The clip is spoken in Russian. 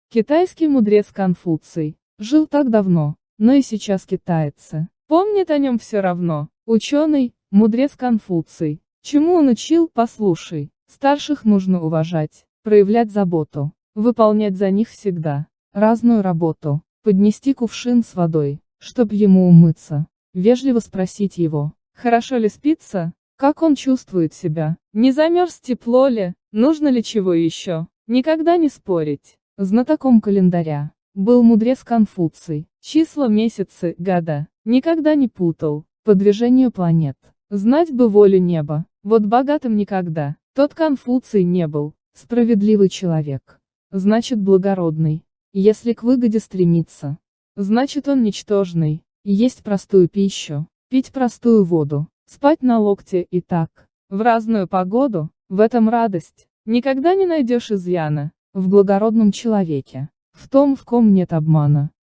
Китайский мудрец Конфуций жил так давно, но и сейчас китайцы помнят о нем все равно. Ученый, мудрец Конфуций. Чему он учил, послушай. Старших нужно уважать, проявлять заботу, выполнять за них всегда разную работу, поднести кувшин с водой, чтоб ему умыться, вежливо спросить его, хорошо ли спится, как он чувствует себя, не замерз, тепло ли, нужно ли чего еще, никогда не спорить. Знатоком календаря был мудрец Конфуций, числа, месяцы, года никогда не путал, по движению планет. Знать бы волю неба, вот богатым никогда, тот Конфуций не был, справедливый человек. Значит благородный, если к выгоде стремится. Значит он ничтожный, есть простую пищу, пить простую воду, спать на локте и так, в разную погоду, в этом радость, никогда не найдешь изъяна, в благородном человеке, в том, в ком нет обмана.